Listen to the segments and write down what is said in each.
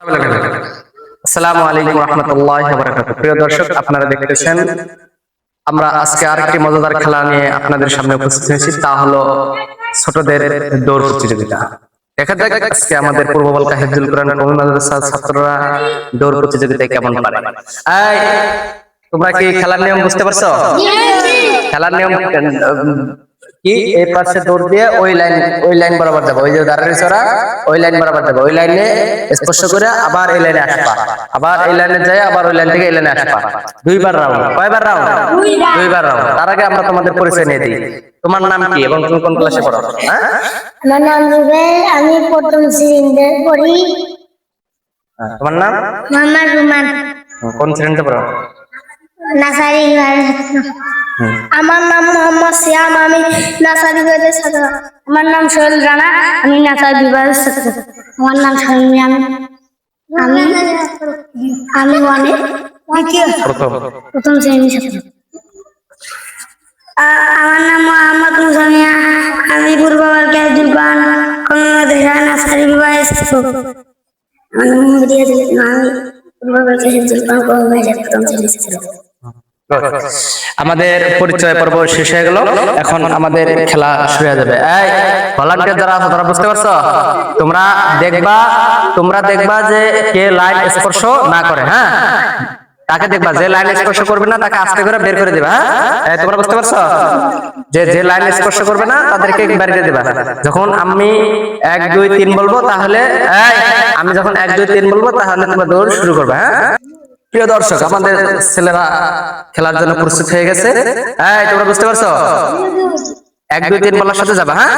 আসসালামু আলাইকুম রাহমাতুল্লাহি ওয়া বারাকাতুহু। প্রিয় দর্শক, আপনারা দেখতেছেন আমরা আজকে আরেকটি মজাদার খেলা নিয়ে আপনাদের সামনে উপস্থিত হয়েছি, তা হলো ছোটদের দৌড় প্রতিযোগিতা। দেখা যাক আজকে আমাদের পূর্ব বলকা হিফজুল কোরআন কওমি মাদ্রাসার ছাত্ররা দৌড় প্রতিযোগিতায় কেমন পারে। এই তোমরা কি খেলার নিয়ম বুঝতে পারছো? খেলার নিয়ম কি? এই পাশে দৌড় দিয়ে ওই লাইন বরাবর যাবে, ওই যে দাঁড়ারে চড়া ওই লাইন বরাবর যাবে, ওই লাইনে স্পর্শ করে আবার এই লাইনে আসবা, আবার এই লাইনে যায়, আবার ওই লাইন থেকে এই লাইনে আসবা। দুইবার রাউন্ড। কয়বার রাউন্ড? দুইবার রাউন্ড। তার আগে আমরা তোমাদের পরিচয় নিয়ে দিই। তোমার নাম কি এবং তুমি কোন ক্লাসে পড়ো? আমার নাম জুবেল, আমি প্রথম শ্রেণীতে পড়ি। তোমার নাম? মোহাম্মদ রুমান। কোন শ্রেণীতে পড়ো? নাসারি বিভাগের। আমার নাম মোহাম্মদ সিয়াম, আমি নাসারি বিভাগের ছাত্র। আমার নাম সোহেল রানা, আমি নাসারি বিভাগের ছাত্র। আমার নাম শামিম, আমি আমি ওয়ানে প্রথম শ্রেণীর ছাত্র। আমার নাম মোহাম্মদ মুসামিয়া, আমি পূর্ব বলকা হিফজুল কোরআন কওমি মাদ্রাসা নাসারি বিভাগের ছাত্র। আমার নাম মোহাম্মদ রিয়াজুল ইসলাম, আমি পূর্ব বলকা হিফজুল কোরআন কওমি মাদ্রাসার প্রথম শ্রেণীর ছাত্র। আমাদের পরিচয় পর্ব শেষ হয়ে গেল, এখন আমাদের খেলা শুরু হয়ে যাবে। এই ভলান্টিয়ার যারা আছো, তোমরা বুঝতে পারছো? তোমরা দেখবা যে কে লাইন স্পর্শ না করে। হ্যাঁ, তাকে দেখবা, যে লাইন স্পর্শ করবে না তাকে আস্তে করে বের করে দিবা। হ্যাঁ, তোমরা বুঝতে পারছো? যে লাইন স্পর্শ করবে না তাদেরকে বের করে দিবা। যখন আমি 1 2 3 বলবো, তাহলে আমি যখন 1 2 3 বলবো, তাহলে তোমরা দৌড় শুরু করবে। হ্যাঁ, প্রিয় দর্শক, আমাদের ছেলেরা খেলার জন্য প্রস্তুত হয়ে গেছে। এই তোমরা বুঝতে পারছো? 1 2 3 বলার সাথে যাবা। হ্যাঁ,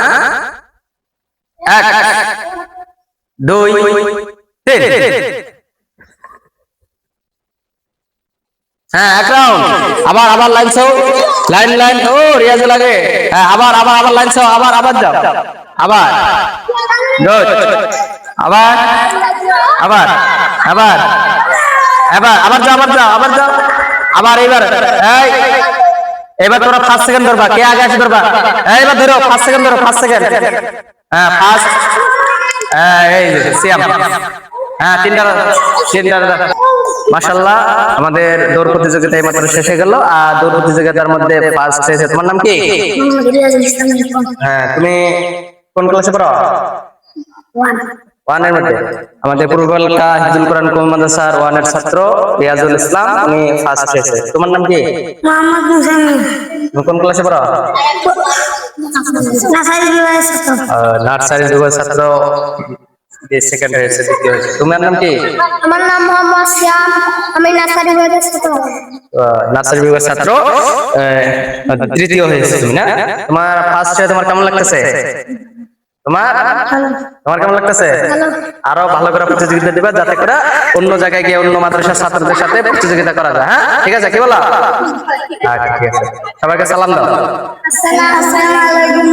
1 2 3। হ্যাঁ, এক রাউন্ড। আবার লাইন ছাও, লাইন। ও রিয়াজ লাগে। হ্যাঁ, আবার লাইন ছাও, আবার যাও, আবার গুড, আবার যাও, আবার এবার তোমরা 5 সেকেন্ড ধরবা। কে আগে আসে ধরবা। এবার ধরো 5 সেকেন্ড ধরো, 5 সেকেন্ড। হ্যাঁ, ফার্স্ট। এই যে সিয়াম। হ্যাঁ, তিনটা। মাশাআল্লাহ, আমাদের দৌড় প্রতিযোগিতা এইমাত্র শেষ হয়ে গেল। আর দৌড় প্রতিযোগিতার মধ্যে ফার্স্ট হয়েছে, তোমার নাম কি? হ্যাঁ, তুমি কোন ক্লাসে পড়ো? 1 এর মধ্যে। আমাদের পূর্ব বলকা হিফজুল কোরআন কওমি মাদ্রাসার 1 এর ছাত্র রিয়াজুল ইসলাম, উনি ফার্স্ট হয়েছে। তোমার নাম কি? মোহাম্মদ মুসামিম। তুমি কোন ক্লাসে পড়ো? নাসারি বিভাগের ছাত্র। নার্সারি বিভাগের ছাত্র, সেকেন্ড হয়েছে, দ্বিতীয় হয়েছে। তোমার নাম কি? আমার নাম মোহাম্মদ সিয়াম, আমি নাসারি বিভাগের ছাত্র। নার্সারি বিভাগের ছাত্র, তৃতীয় হয়েছে তুমি না? তোমার ফার্স্ট হয়ে তোমার কেমন লাগতেছে? তোমার কেমন লাগতেছে? আরো ভালো করে প্রতিযোগিতা দিবা, যাতে করে অন্য জায়গায় গিয়ে অন্য মাদ্রাসার ছাত্রদের সাথে প্রতিযোগিতা করা যায়। হ্যাঁ, ঠিক আছে, কি বলো? আচ্ছা, ঠিক আছে, সবাইকে সালাম দাও। আসসালামু আলাইকুম।